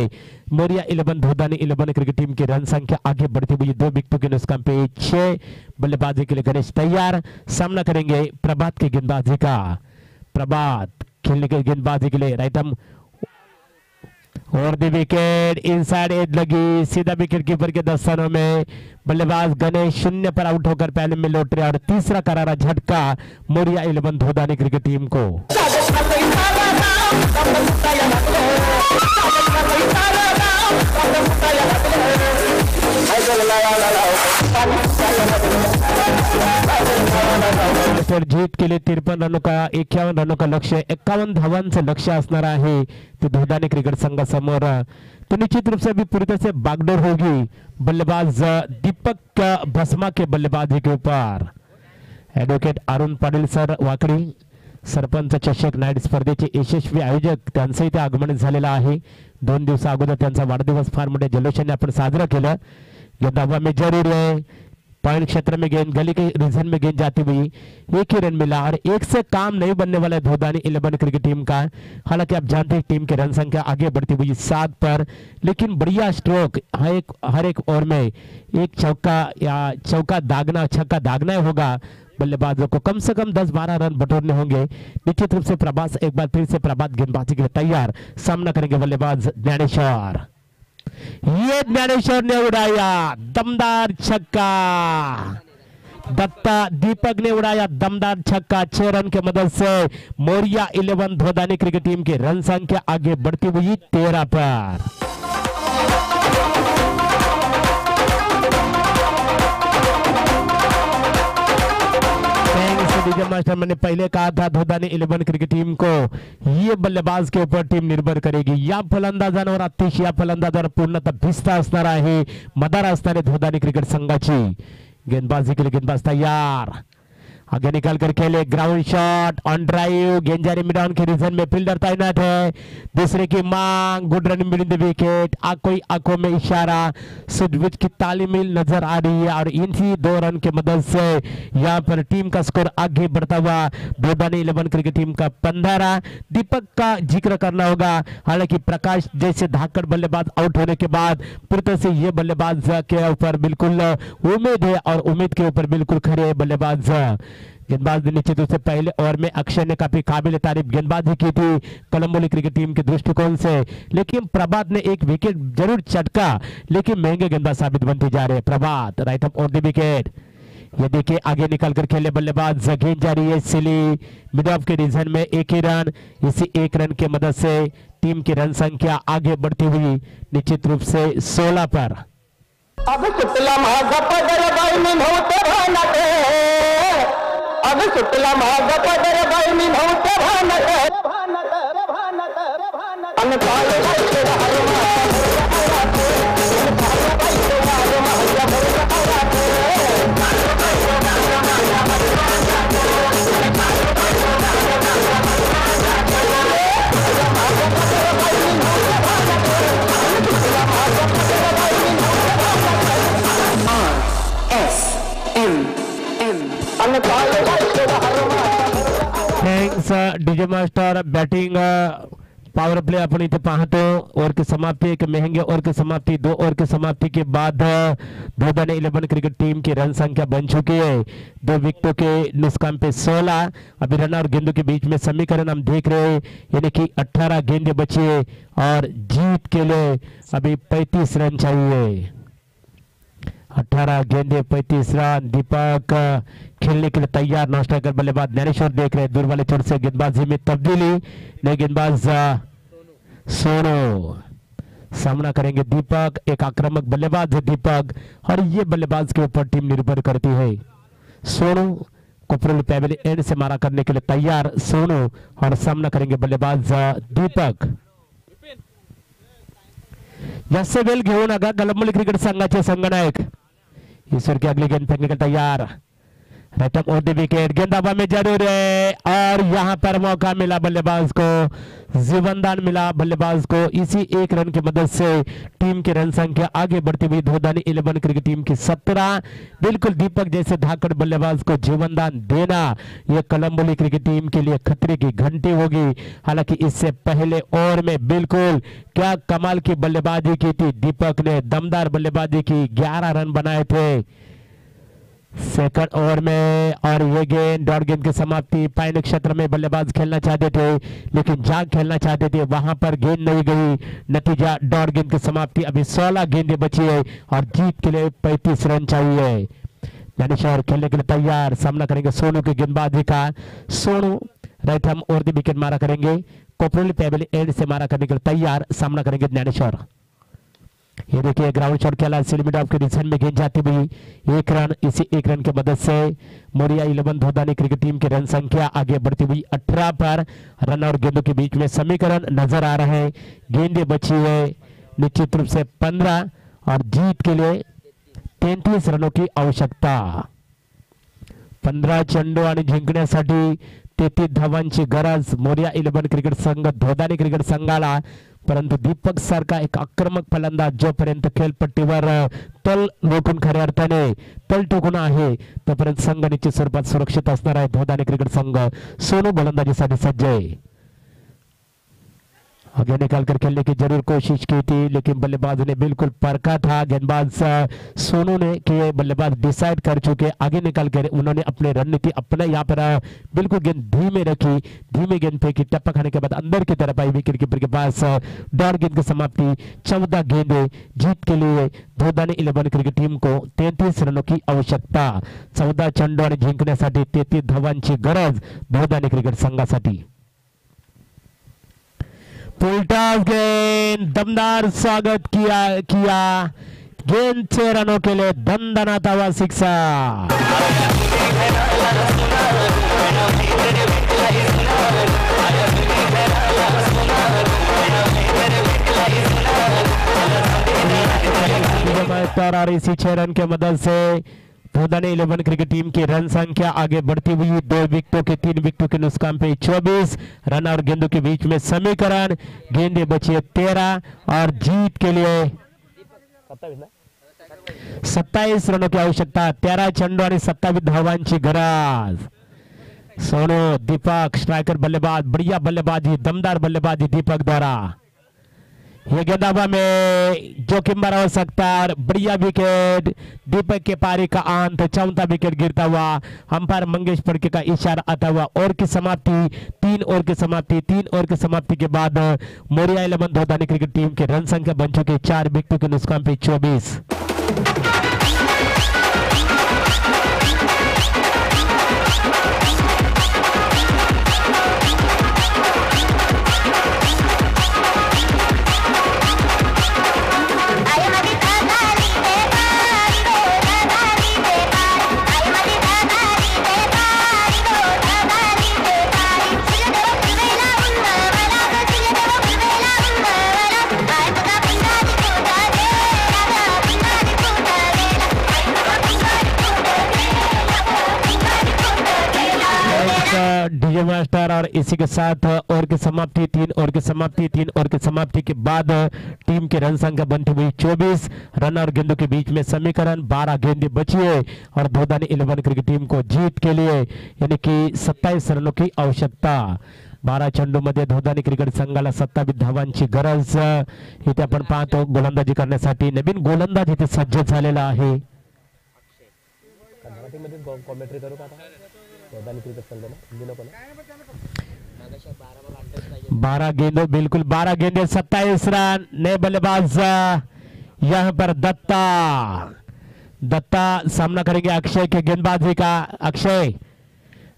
मोरिया 11 धोदानी 11 क्रिकेट टीम की रन संख्या आगे बढ़ती हुई 2 विकेटों के नुकसान पे 6 बल्लेबाजी के लिए गणेश तैयार. सामना करेंगे प्रभात की गेंदबाजी का. प्रभात खेलने के गेंदबाजी के लिए राइट आर्म और दी विकेट इनसाइड एज लगी सीधा विकेट कीपर के दस्तानों में. बल्लेबाज गणेश 0 पर आउट होकर पहले में लौट रहे और तीसरा करारा झटका मोरिया 11 धोदानी क्रिकेट टीम को. जीत के लिए 53 रनों का 51 रनों का लक्ष्य 51 धावांचं लक्ष्य असणार आहे ते धोदानी क्रिकेट संघासमोर. तो निश्चित रूप से अभी पूरी तरह से बागडोर होगी बल्लेबाज दीपक भस्मा के बल्लेबाजी के ऊपर. एडवोकेट अरुण पाटील सर वाकडी सरपंच चषक नाईट स्पर्धेचे यशस्वी आयोजक त्यांचं इथे आगमन झालेलं आहे. 2 दिवसा अगोदर त्यांचा वाढदिवस फार मोठ्या जल्लोषाने आपण साजरा केला. ये दावा में जरूर है पॉइंट क्षेत्र में गेंद गली के रीजन में गेंद जाती हुई 1 ही रन मिला और 1 से काम नहीं बनने वाला है धोदानी 11 क्रिकेट टीम का. हालांकि आप जानते हैं टीम की रन संख्या आगे बढ़ती हुई 7 पर लेकिन बढ़िया स्ट्रोक हर एक ओवर में एक चौका या चौका दागना छक्का दागना होगा. बल्लेबाजों को कम से कम 10-12 रन बटोरने होंगे. निश्चित रूप से प्रभात एक बार फिर से प्रभात गेंदबाजी के लिए तैयार. सामना करेंगे बल्लेबाज ज्ञानेश्वर. ये ज्ञानेश्वर ने उड़ाया दमदार छक्का. दत्ता दीपक ने उड़ाया दमदार छक्का. 6 रन की मदद से मोरिया 11 धोदानी क्रिकेट टीम की रन संख्या आगे बढ़ती हुई 13 पर. डीजे मास्टर मैंने पहले कहा था धोदानी 11 क्रिकेट टीम को ये बल्लेबाज के ऊपर टीम निर्भर करेगी. या फलंदाजांवर अतिशय या फलंदाजांवर पूर्णतः भिस्त असणार आहे मदार असणार आहे धोदानी क्रिकेट संघाची. गेंदबाजी के लिए गेंदबाज तैयार. आगे निकाल कर खेले ग्राउंड शॉट ऑन ड्राइव. गेंद जा रही मिड ऑन के रीजन में फील्डर तैनात है. दूसरे की मांग good run milling the wicket. कोई आंखों में इशारा सुजबुज की तालमेल नजर आ रही है और इन्हीं 2 रन की मदद से यहाँ पर टीम का स्कोर आगे बढ़ता हुआ. धोदानी 11 क्रिकेट टीम का 15. दीपक का जिक्र करना होगा. हालांकि प्रकाश जैसे धाकड़ बल्लेबाज आउट होने के बाद फिर से ये बल्लेबाज के ऊपर बिल्कुल उम्मीद है और उम्मीद के ऊपर बिल्कुल खड़े है बल्लेबाज. गेंदबाज ने निश्चित रूप से पहले ओवर में अक्षय ने काफी काबिल तारीफ गेंदबाजी की थी कलंबोली क्रिकेट टीम के दृष्टिकोण से. लेकिन प्रभात ने एक विकेट जरूर चटका लेकिन महंगे गेंदबाज साबित बनते जा रहे हैं. Prabhat right up on the wicket. ये देखिए आगे निकल कर खेले बल्लेबाज गेंद जा रही है सिली मिड ऑफ के रीजन में 1 ही रन. इसी 1 रन की मदद से टीम की रन संख्या आगे बढ़ती हुई निश्चित रूप से 16 पर. अब सुटला माझा पदर बाई मी नव्हते भानत. अब सुटला माझा पदर बाई मी नव्हते भानत. अन काळे बाईचे thanks DJ master. Batting power play आपण इथे पाहतो. ओवर की समाप्ति एक महंगे ओवर की समाप्ति 2 ओवर की समाप्ति के बाद धोदानी 11 क्रिकेट टीम की रन संख्या बन चुकी है 2 विकेटों के नुकसान पे 16. अभी रन और गेंदों के बीच में समीकरण हम देख रहे हैं यानी कि 18 गेंदें बची है और जीत के लिए अभी 35 रन चाहिए. 18 गेंदे 35 रन। दीपक खेलने के लिए तैयार। नौ स्ट्राइकर बल्लेबाज ज्ञानेश्वर देख रहे हैं। दूर वाले छोर से गेंदबाजी में तब्दीली। नए गेंदबाज सोनू सामना करेंगे दीपक। एक आक्रामक बल्लेबाज है दीपक और ये बल्लेबाज के ऊपर टीम निर्भर करती है। सोनू कोपरोली पैवेली एंड से मारा करने के लिए तैयार सोनू और सामना करेंगे बल्लेबाज दीपक। जसे वेल घेऊन आगा कलंबोली क्रिकेट संघाचे संगनायक ईश्वर की अगली गेंद फेंकने के लिए तैयार। रतम और दी विकेट। गेंद हवा में जरूर है और यहां पर मौका मिला बल्लेबाज को। जीवनदान मिला बल्लेबाज को। इसी एक रन की मदद से टीम की रन संख्या आगे बढ़ती हुई धोदानी 11 क्रिकेट टीम की 17। बिल्कुल दीपक जैसे धाकड़ बल्लेबाज को जीवनदान देना यह कलंबोली क्रिकेट टीम के लिए खतरे की घंटी होगी। हालांकि इससे पहले ओवर में बिल्कुल क्या कमाल की बल्लेबाजी की थी दीपक ने। दमदार बल्लेबाजी की। 11 रन बनाए थे सेकंड ओवर में और ये गेंद डॉट गेंद की समाप्ति। पायने क्षेत्र में बल्लेबाज खेलना चाहते थे लेकिन जाग खेलना चाहते थे, वहां पर गेंद नहीं गई। नतीजा डॉट गेंद की समाप्ति। अभी 16 गेंदें बची है और जीत के लिए 35 रन चाहिए। ज्ञानेश्वर खेलने के लिए तैयार। सामना करेंगे सोनू की गेंदबाजी का। सोनू राइट हैम और दी विकेट मारा करेंगे। कोपरोली पैवेली एंड से मारा करने के लिए तैयार। सामना करेंगे ज्ञानेश्वर। ये देखिए ग्राउंड शॉट खेला लिमिट ऑफ कंडीशन में गेंद जाती हुई 1 रन। इसी 1 रन की मदद से मोरिया 11 धोदानी क्रिकेट टीम की रन संख्या आगे बढ़ती हुई 18 पर। रन और गेंदों के बीच में समीकरण नजर आ रहे हैं। गेंदें बची है निश्चित रूप से 15 और जीत के लिए 33 रनों की आवश्यकता। 15 चेंडू आणि जिंकण्यासाठी 33 धावांची गरज मोरिया 11 क्रिकेट संघ धोदानी क्रिकेट संघाला। परंतु दीपक सारखा एक आक्रमक फलंदाज जोपर्यंत खेळपट्टीवर तल रोखून खऱ्या अर्थाने तल टोकून आहे तोपर्यंत संघ निश्चित स्वरूपात सुरक्षित असणार आहे धोदानी क्रिकेट संघ। सोनू गोलंदाजीसाठी सज्ज आहे। आगे निकाल कर खेलने की जरूर कोशिश की थी लेकिन बल्लेबाज ने बिल्कुल परखा था। गेंदबाज सोनू ने कि बल्लेबाज डिसाइड कर चुके आगे निकाल कर उन्होंने अपने रणनीति अपने यहाँ पर बिल्कुल गेंद धीमे रखी। धीमे गेंद फेंकी। टप्पा खाने के बाद अंदर की तरफ आई। विकेट कीपर के पास डॉट गेंद की समाप्ति। 14 गेंदें जीत के लिए धोदानी 11 क्रिकेट टीम को 33 रनों की आवश्यकता। 14 चेंडू आणि जिंकण्यासाठी 33 धावांची गरज धोदानी क्रिकेट संघासाठी। फुलटॉस गेंद दमदार स्वागत किया गेंद 6 रनों के लिए दंदनाता हुआ सिक्सा। और इसी 6 रन के मदद से धोदानी 11 क्रिकेट टीम की रन संख्या आगे बढ़ती हुई 2 विकेटों के 3 विकेटों के नुकसान पे 24 रन और गेंदों के बीच में समीकरण। गेंदें बची है 13 और जीत के लिए 27 रनों की आवश्यकता। 13 चेंडू आणि 27 धावांची गरज। सोनू दीपक स्ट्राइकर बल्लेबाज। बढ़िया बल्लेबाजी दमदार बल्लेबाजी दीपक द्वारा। ये गेंदाबा में जोखिम भरा हो सकता है। बढ़िया विकेट दीपक के पारी का अंत। 14वां विकेट गिरता हुआ अंपायर मंगेश फड़के का इशारा आता हुआ ओवर की समाप्ति। 3 ओवर की समाप्ति। 3 ओवर की समाप्ति के बाद मोरिया 11 धोदानी क्रिकेट टीम की रन संख्या बन चुकी 4 विकेटों के नुकसान पे 24। डीजे मास्टर और इसी के साथ ओवर की समाप्ति 3 ओवर की समाप्ति 3 ओवर की समाप्ति के बाद टीम की रन संख्या बनती हुई 24 रन और गेंदों के बीच में समीकरण। 12 गेंदें बची है और धोदानी 11 क्रिकेट टीम को जीत के लिए यानी कि 27 रनों की आवश्यकता। 12 चेंडू मध्ये धोदानी क्रिकेट संघाला 27 धावांची गरज। इथे आपण पाहतो गोलंदाजी करण्यासाठी नवीन गोलंदाज इथे सज्ज झालेला आहे। कॉमेंट्री करू का 12 गेंदों बिल्कुल 12 गेंदे 27 रन। नए बल्लेबाज यहां पर दत्ता दत्ता सामना करेंगे अक्षय के गेंदबाजी का। अक्षय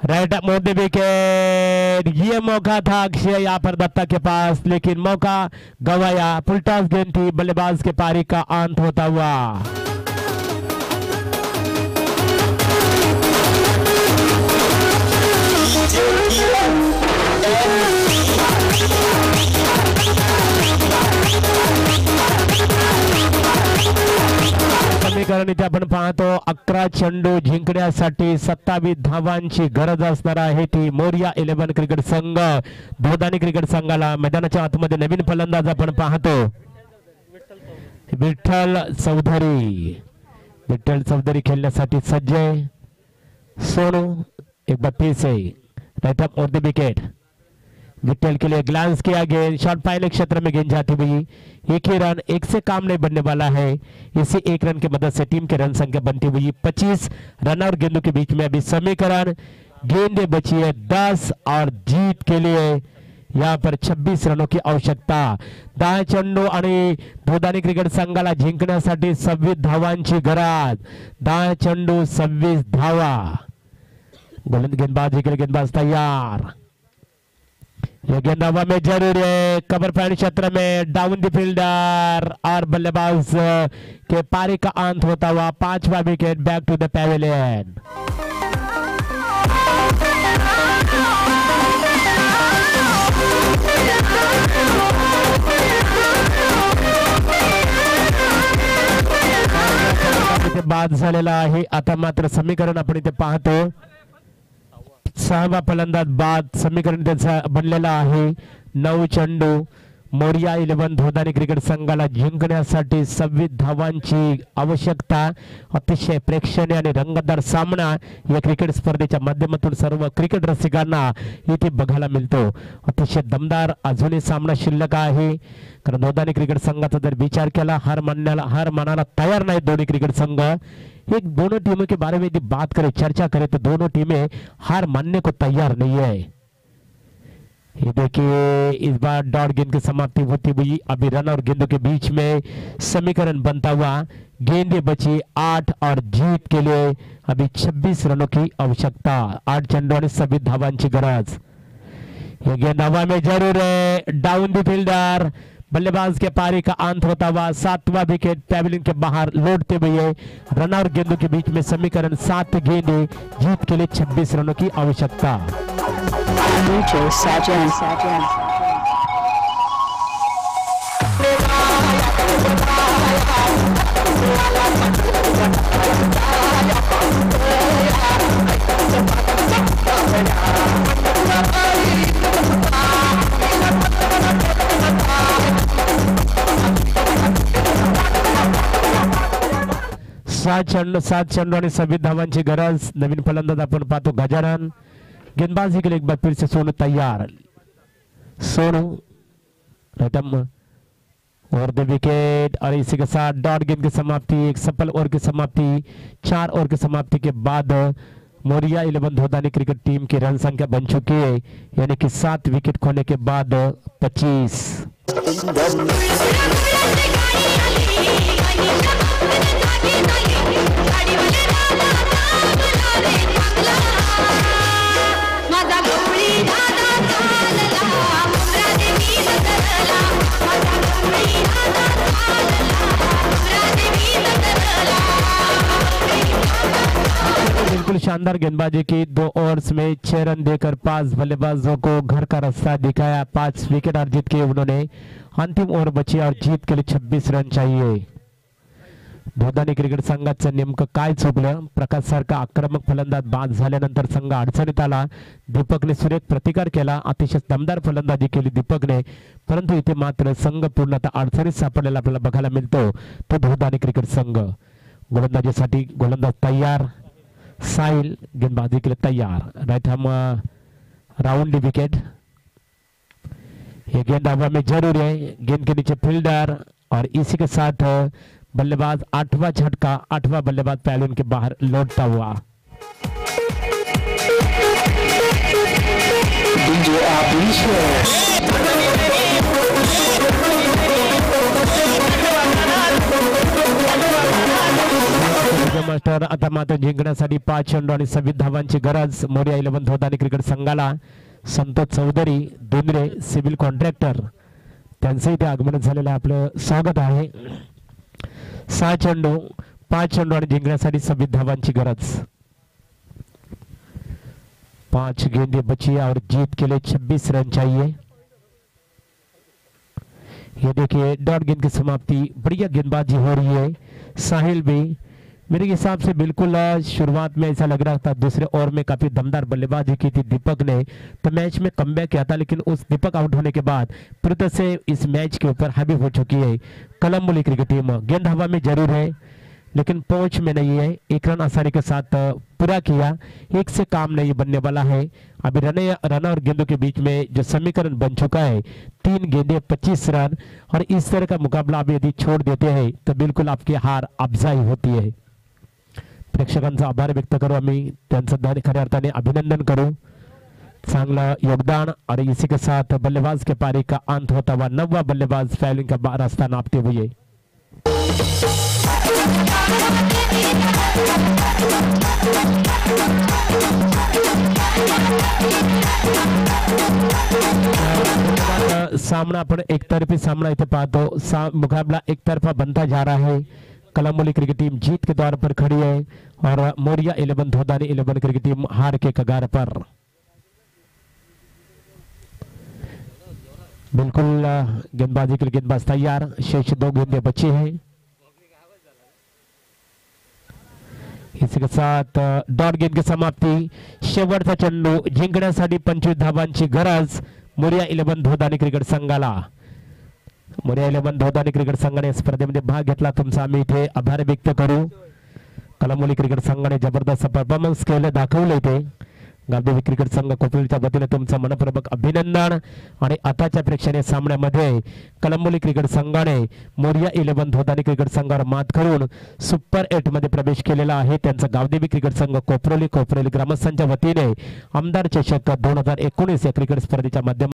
राइट अप मोड़ विकेट, ये मौका था अक्षय यहाँ पर दत्ता के पास, लेकिन मौका गवाया। फुलटॉस गेंद थी, बल्लेबाज के पारी का अंत होता हुआ। समीकरण इथे आपण पाहतो 11 चेंडू जिंकण्यासाठी 27 धावांची गरज असणार आहे ती मोरिया 11 क्रिकेट संघ। धोदानी क्रिकेट संघाला मैदानाच्या आतमध्ये नवीन फलंदाज आपण पाहतो विठ्ठल चौधरी। विठ्ठल चौधरी खेळण्यासाठी सज्ज आहे। सोनू एक बार फिर से right up on the wicket. Vitthal के लिए ग्लांस किया, गेंद शॉट पायलट क्षेत्र में गेंद जाती हुई। एक ही रन, एक से काम नहीं बनने वाला है। इसी एक रन की मदद से टीम के रन संख्या बनती हुई 25 रन और गेंदों के बीच में अभी समीकरण। गेंदें बची है 10 और जीत के लिए यहाँ पर 26 रनों की आवश्यकता। 10 चेंडू आणि धोदानी क्रिकेट संघाला जिंकण्यासाठी 26 धावांची गरज। 10 चेंडू 26 धावा। गेंदबाजी के लिए गेंदबाज तैयार। ये गेंद हवा में जरूर है, कवर पैन क्षेत्र में डाउन द फील्डर और बल्लेबाज के पारी का अंत होता हुआ 5वां wicket. Back to the pavilion. बाद झालेला आहे। आता मात्र समीकरण आपण इथे पाहतो 6वा फलंदाज बाद समीकरण त्याचा बनलेला आहे। 9 चेंडू मोरिया 11 धोदानी क्रिकेट संघाला जिंकण्यासाठी 26 धावांची आवश्यकता। अतिशय प्रेक्षणीय आणि रंगतदार सामना या क्रिकेट स्पर्धेच्या माध्यमातून सर्व क्रिकेट रसिकांना इथे बघायला मिळतो। अतिशय दमदार अजूनही सामना शिल्लक आहे, कारण धोदानी क्रिकेट संघाचा जर विचार केला हार मानायला तयार नाही दोन्ही क्रिकेट संघ। एक दोनों टीमों के बारे में यदि बात करें, चर्चा करें तो दोनों टीमें हार मानने को तैयार नहीं है। ये देखिए इस बार डॉट गेंद की समाप्ति होती हुई अभी रन और गेंदों के बीच में समीकरण बनता हुआ। गेंदें बची 8 और जीत के लिए अभी 26 रनों की आवश्यकता। 8 चेंडू आणि 26 धावांची गरज। ये गेंद हवा में जरूर है, डाउन द फील्डर। बल्लेबाज के पारी का अंत होता हुआ 7वां विकेट पैवेलियन के बाहर लौटते हुए। रन और गेंदों के बीच में समीकरण 7 गेंदें, जीत के लिए 26 रनों की आवश्यकता। सात चेंडू आणि 26 धावांची गरज। नवीन फलंदाज आपण पाहतो गजानन। गेंदबाजी के लिए एक बार फिर से सोनू तैयार। सोनू रतम और द विकेट और इसी के साथ डॉट गेंद की समाप्ति, एक सफल ओवर की समाप्ति। 4 ओवर की समाप्ति के बाद मोरिया 11 धोदानी क्रिकेट टीम की रन संख्या बन चुकी है, यानी कि 7 विकेट खोने के बाद 25। बिल्कुल शानदार गेंदबाजी की। 2 ओवर्स में 6 रन देकर 5 बल्लेबाजों को घर का रास्ता दिखाया। 5 विकेट अर्जित किए उन्होंने। अंतिम ओवर बची और जीत के लिए 26 रन चाहिए। धोदानी क्रिकेट संघाचं नेमकं काय चुकलं? प्रकाश सारखा आक्रमक फलंदाज बाद झाल्यानंतर संघ अडचणीत आला। दीपकने सुरेख प्रतिकार केला, अतिशय दमदार फलंदाजी केली दीपकने, परंतु इथे मात्र संघ पूर्णतः अडचणीत सापडलेला आपल्याला बघायला मिळतो तो धोदानी क्रिकेट संघ। गोलंदाजीसाठी गोलंदाज तैयार। साहिल गेंदबाजी के लिए तैयार। राइट हम राउंड विकेट। ये गेंद हवा में जरूर है, गेंद के नीचे फील्डर और इसी के साथ बल्लेबाज 8वां झटका, 8वां बल्लेबाज पैवेलियन के बाहर लौटता हुआ। तर आता मात्र जिंकण्यासाठी 5 चेंडू आणि 26 धावांची गरज मोरिया 11 धोदानी क्रिकेट संघाला. संतोष चौधरी दुंद्रे सिव्हिल कॉन्ट्रॅक्टर त्यांचं इथे आगमन झालेलं आहे, आपलं स्वागत आहे. 6 चेंडू 5 चेंडू आणि जिंकण्यासाठी 26 धावांची गरज. 5 गेंदे बची और जीत के लिए 26 रन चाहिए. ये देखिए डॉट गेंद की समाप्ति, बढ़िया गेंदबाजी हो रही है. साहिल भी मेरे हिसाब से बिल्कुल शुरुआत में ऐसा लग रहा था दूसरे ओवर में काफी दमदार बल्लेबाजी की थी दीपक ने, तो मैच में कमबैक किया था, लेकिन उस दीपक आउट होने के बाद पूरी तरह से इस मैच के ऊपर हावी हो चुकी है कलम्बोली क्रिकेट टीम. गेंद हवा में जरूर है लेकिन पहुंच में नहीं है. 1 रन आसानी के साथ पूरा किया. 1 से काम नहीं बनने वाला है. अभी रन और गेंदों के बीच में जो समीकरण बन चुका है 3 गेंदे 25 रन, और इस तरह का मुकाबला आप यदि छोड़ देते हैं तो बिल्कुल आपकी हार अफजाई होती है. प्रेक्षकांचा आभार व्यक्त करू, आम्ही त्यांचं खऱ्या अर्थाने अभिनंदन करू. चांगला योगदान. और इसी के साथ बल्लेबाज के पारी का अंत होता हुआ 9वां बल्लेबाज फैलिंग का रास्ता नापते हुए. सामना आपण एकतर्फी सामना इथे पाहतो. मुकाबला एकतरफा बनता जा रहा है. कलम्बोली क्रिकेट टीम जीत के द्वार पर खड़ी है और मोरिया 11 धोदानी 11 क्रिकेट टीम हार के कगार पर. बिल्कुल गेंदबाजी के लिए गेंदबाज तैयार. शेष 2 गेंदे बची हैं. इसी के साथ डॉट गेंद की समाप्ति. शेवटचा चेंडू जिंकण्यासाठी 25 धावांची गरज मोरिया 11 धोदानी क्रिकेट संघाला. मोरिया 11 धोदानी क्रिकेट संघाने स्पर्धेमध्ये भाग घेतला. तुमचा आम्ही इथे आभार व्यक्त करू. कलम्बोली क्रिकेट संघाने जबरदस्त परफॉर्मन्स केलं, दाखवलं इथे. गावदेवी क्रिकेट संघ कोपरीच्या वतीने तुमचं मनपूर्वक अभिनंदन. आणि आताच्या प्रेक्षणीय सामन्यामध्ये कलम्बोली क्रिकेट संघाने मोरिया 11 धोदानी क्रिकेट संघावर मात करून सुपर 8 मध्ये प्रवेश केलेला आहे. त्यांचा गावदेवी क्रिकेट संघ कोपरोली ग्रामस्थांच्या वतीने आमदार चषक 2019 या क्रिकेट स्पर्धेच्या माध्यमातून